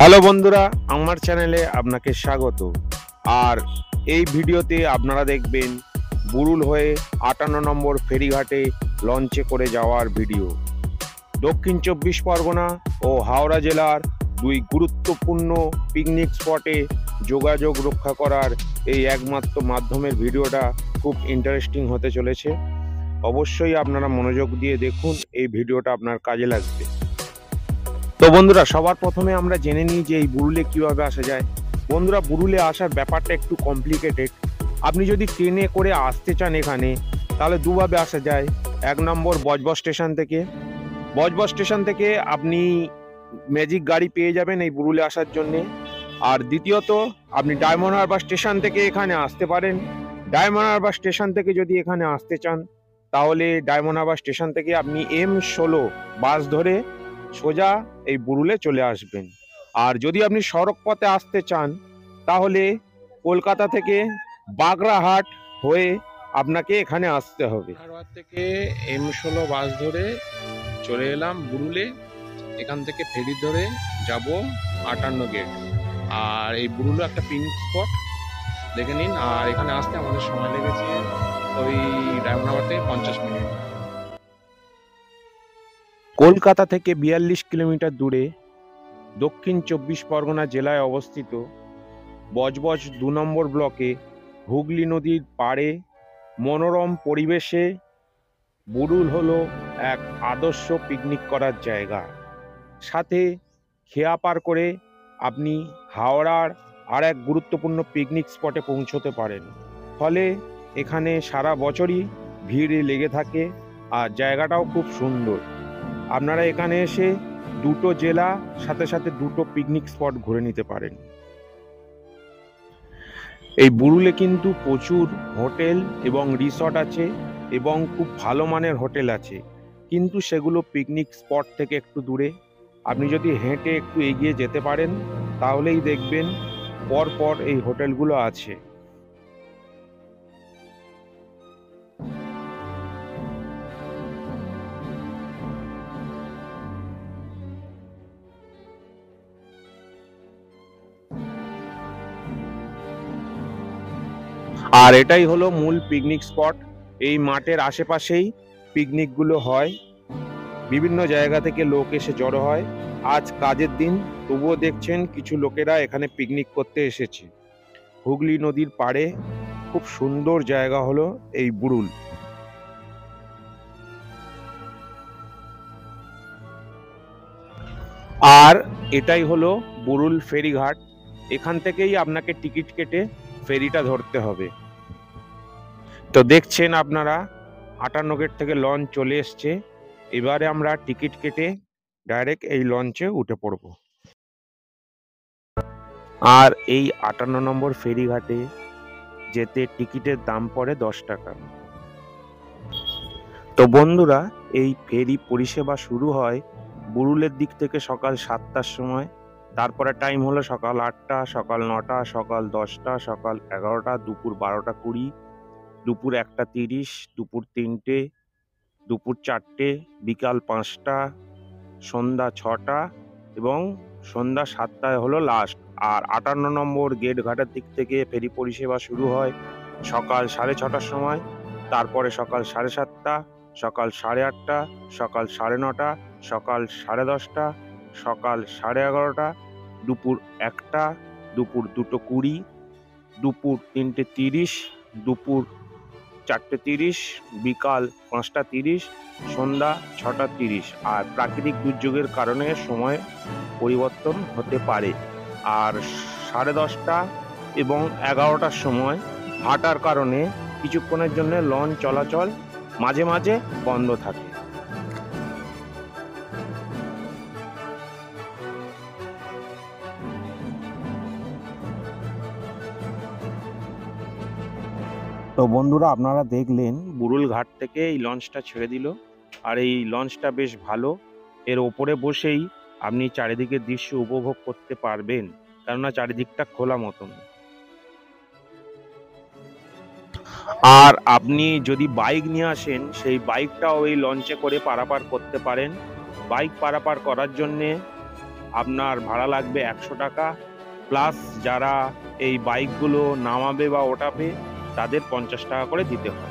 Hello বন্ধুরা, আমার চ্যানেলে আপনাকে স্বাগত। আর এই ভিডিওতে আপনারা দেখবেন বুরুল হয়ে ৫৮ নম্বর ফেরিঘাটে লঞ্চে করে যাওয়ার ভিডিও। দক্ষিণ ২৪ পরগনা ও হাওড়া জেলার দুই গুরুত্বপূর্ণ পিকনিক স্পটে যোগাযোগ রক্ষা করার এই একমাত্র মাধ্যমের ভিডিওটা খুব ইন্টারেস্টিং হতে চলেছে। অবশ্যই আপনারা মনোযোগ দিয়ে দেখুন, এই ভিডিওটা আপনার কাজে লাগবে। তো বন্ধুরা, সবার প্রথমে আমরা জেনে নিই যে এই বুরুলে কিভাবে আসা যায়। বন্ধুরা, বুরুলে আসার ব্যাপারটা একটু কমপ্লিকেটেড। আপনি যদি ট্রেনে করে আসতে চান এখানে, তাহলে দুভাবে আসা যায়। এক নম্বর বজবজ স্টেশন থেকে আপনি ম্যাজিক গাড়ি পেয়ে যাবেন এই বুরুলে আসার জন্যে। আর দ্বিতীয়ত আপনি ডায়মন্ড হারবার স্টেশন থেকে এখানে আসতে পারেন। ডায়মন্ড হারবার স্টেশন থেকে যদি এখানে আসতে চান, তাহলে ডায়মন্ড হারবার স্টেশন থেকে আপনি M16 বাস ধরে সোজা এই বুরুলে চলে আসবেন। আর যদি আপনি সড়ক পথে আসতে চান, তাহলে কলকাতা থেকে বাগড়াহাট হয়ে আপনাকে এখানে আসতে হবে। বাগড়াহাট থেকে M16 বাস ধরে চলে এলাম বুরুলে। এখান থেকে ফেরি ধরে যাব ৫৮ গেট। আর এই বুরুলে একটা পিকনিক স্পট দেখে নিন। আর এখানে আসতে আমাদের সময় লেগেছে ওই ডায়মন্ড হারবার থেকে 50 মিনিট। কলকাতা থেকে ৪২ কিলোমিটার দূরে দক্ষিণ ২৪ পরগনা জেলায় অবস্থিত বজবজ ২ নম্বর ব্লকে হুগলি নদীর পাড়ে মনোরম পরিবেশে বুরুল হলো এক আদর্শ পিকনিক করার জায়গা। সাথে খেয়া পার করে আপনি হাওড়ার আর এক গুরুত্বপূর্ণ পিকনিক স্পটে পৌঁছতে পারেন। ফলে এখানে সারা বছরই ভিড় লেগে থাকে আর জায়গাটাও খুব সুন্দর। আপনারা এখানে এসে দুটো জেলা সাথে সাথে দুটো পিকনিক স্পট ঘুরে নিতে পারেন। এই বুরুলে কিন্তু প্রচুর হোটেল এবং রিসর্ট আছে এবং খুব ভালো মানের হোটেল আছে, কিন্তু সেগুলো পিকনিক স্পট থেকে একটু দূরে। আপনি যদি হেঁটে একটু এগিয়ে যেতে পারেন, তাহলেই দেখবেন পরপর এই হোটেলগুলো আছে। আর এটাই হলো মূল পিকনিক স্পট। এই মাঠের আশেপাশেই পিকনিকগুলো হয়। বিভিন্ন জায়গা থেকে লোক এসে জড়ো হয়। আজ কাজের দিন, তবুও দেখছেন কিছু লোকেরা এখানে পিকনিক করতে এসেছে। হুগলি নদীর পাড়ে খুব সুন্দর জায়গা হলো এই বুরুল। আর এটাই হলো বুরুল ফেরিঘাট। এখান থেকেই আপনাকে টিকিট কেটে ফেরিটা ধরতে হবে। তো দেখছেন আপনারা ৫৮ গেট থেকে লঞ্চ চলে এসছে। এবারে আমরা টিকিট কেটে ডাইরেক্ট এই লঞ্চে উঠে পড়ব। আর এই ৫৮ নম্বর ফেরিঘাটে যেতে টিকিটের দাম পড়ে ১০ টাকা। তো বন্ধুরা, এই ফেরি পরিষেবা শুরু হয় বুরুলের দিক থেকে সকাল ৭টার সময়। তারপরে টাইম হলো সকাল ৮টা, সকাল ৯টা, সকাল ১০টা, সকাল ১১টা, দুপুর ১২টা ২০, দুপুর ১টা ৩০, দুপুর ৩টে, দুপুর ৪টে, বিকাল ৫টা, সন্ধ্যা ৬টা এবং সন্ধ্যা ৭টায় হলো লাস্ট। আর ৫৮ নম্বর গেট ঘাটের দিক থেকে ফেরি পরিষেবা শুরু হয় সকাল ৬:৩০টার সময়। তারপরে সকাল ৭:৩০, সকাল ৮:৩০, সকাল ৯:৩০, সকাল ১০:৩০, সকাল 11:30, দুপুর ১টা, দুপুর ২:২০, দুপুর ৩টে ৩০, দুপুর ৪টে ৩০, বিকাল ৫টা ৩০, সন্ধ্যা ৬টা ৩০। আর প্রাকৃতিক দুর্যোগের কারণে সময় পরিবর্তন হতে পারে। আর 10:30 এবং 11টার সময় ভাটার কারণে কিছুক্ষণের জন্য লঞ্চ চলাচল মাঝে মাঝে বন্ধ থাকে। তো বন্ধুরা, আপনারা দেখলেন বুরুল ঘাট থেকে এই লঞ্চটা ছেড়ে দিল। আর এই লঞ্চটা বেশ ভালো। এর ওপরে বসেই আপনি চারিদিকের দৃশ্য উপভোগ করতে পারবেন, কেননা চারিদিকটা খোলা মতন। আর আপনি যদি বাইক নিয়ে আসেন, সেই বাইকটাও এই লঞ্চে করে পারাপার করতে পারেন। বাইক পারাপার করার জন্যে আপনার ভাড়া লাগবে 100 টাকা, প্লাস যারা এই বাইকগুলো নামাবে বা ওঠাবে তাদের 50 টাকা করে দিতে হয়।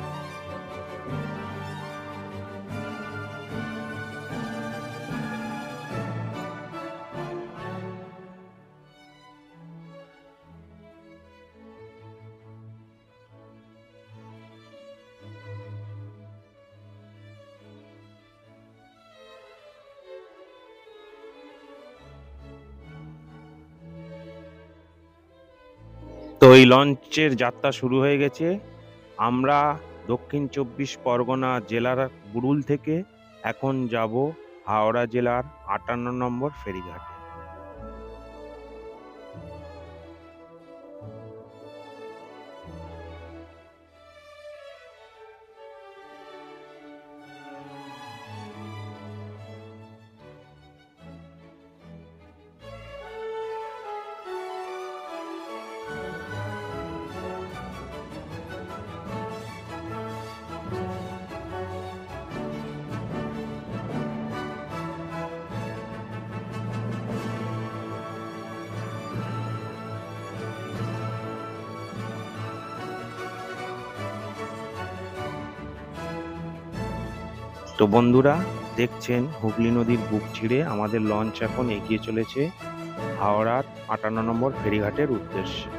তো এই লঞ্চের যাত্রা শুরু হয়ে গেছে। আমরা দক্ষিণ 24 পরগনা জেলার বুড়ুল থেকে এখন যাব হাওড়া জেলার 58 নম্বর ফেরিঘাটে। তো বন্ধুরা, দেখছেন হুগলি নদীর বুক চিরে আমাদের লঞ্চ এখন এগিয়ে চলেছে হাওড়ার 58 নম্বর ফেরিঘাটের উদ্দেশ্যে।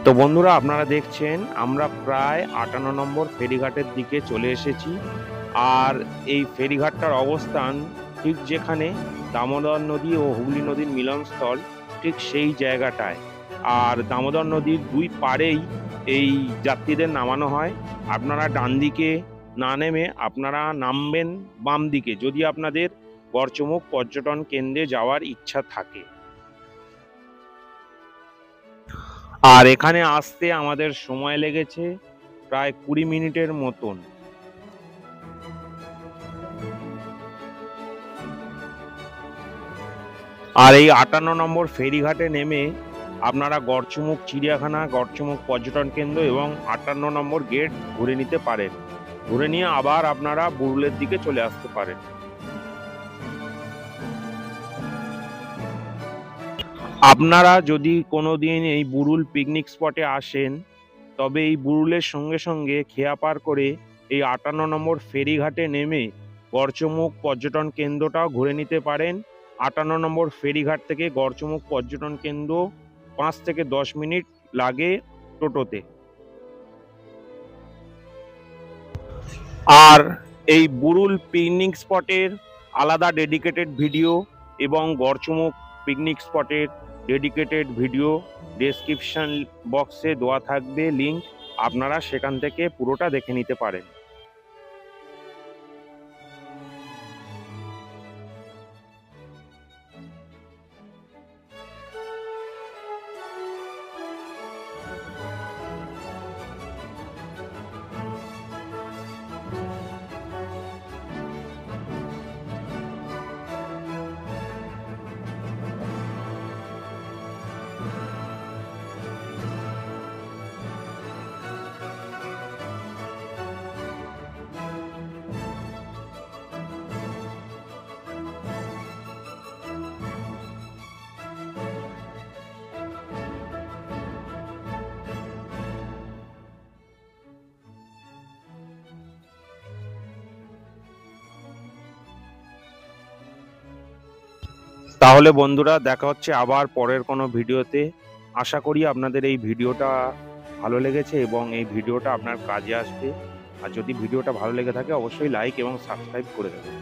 তো বন্ধুরা, আপনারা দেখছেন আমরা প্রায় 58 নম্বর ফেরিঘাটের দিকে চলে এসেছি। আর এই ফেরিঘাটটার অবস্থান ঠিক যেখানে দামোদর নদী ও হুগলি নদীর মিলনস্থল, ঠিক সেই জায়গাটায়। আর দামোদর নদীর দুই পাড়েই এই যাত্রীদের নামানো হয়। আপনারা ডান দিকে না নেমে আপনারা নামবেন বাম দিকে, যদি আপনাদের গড়চমুখ পর্যটন কেন্দ্রে যাওয়ার ইচ্ছা থাকে। আর এখানে আসতে আমাদের সময় লেগেছে প্রায় 20 মিনিটের মতন। আর এই 58 নম্বর ফেরিঘাটে নেমে আপনারা গড়চমুখ চিড়িয়াখানা, গড়চমুখ পর্যটন কেন্দ্র এবং 58 নম্বর গেট ঘুরে নিতে পারেন। ঘুরে নিয়ে আবার আপনারা বুড়ুলের দিকে চলে আসতে পারেন। আপনারা যদি কোনোদিন এই বুড়ুল পিকনিক স্পটে আসেন, তবে এই বুড়ুলের সঙ্গে সঙ্গে খেয়া পার করে এই 58 নম্বর ফেরিঘাটে নেমে গড়চমুখ পর্যটন কেন্দ্রটাও ঘুরে নিতে পারেন। 58 নম্বর ফেরিঘাট থেকে গড়চমুখ পর্যটন কেন্দ্র 5 থেকে 10 মিনিট লাগে টোটোতে। আর এই বুড়ুল পিকনিক স্পটের আলাদা ডেডিকেটেড ভিডিও এবং গড়চমুখ পিকনিক স্পটের ডেডিকেটেড ভিডিও ডেসক্রিপশন বক্সে দেওয়া থাকবে লিঙ্ক, আপনারা সেখান থেকে পুরোটা দেখে নিতে পারেন। তাহলে বন্ধুরা, দেখা হচ্ছে আবার পরের কোনো ভিডিওতে। আশা করি আপনাদের এই ভিডিওটা ভালো লেগেছে এবং এই ভিডিওটা আপনার কাজে আসবে। আর যদি ভিডিওটা ভালো লেগে থাকে অবশ্যই লাইক এবং সাবস্ক্রাইব করে দেবেন।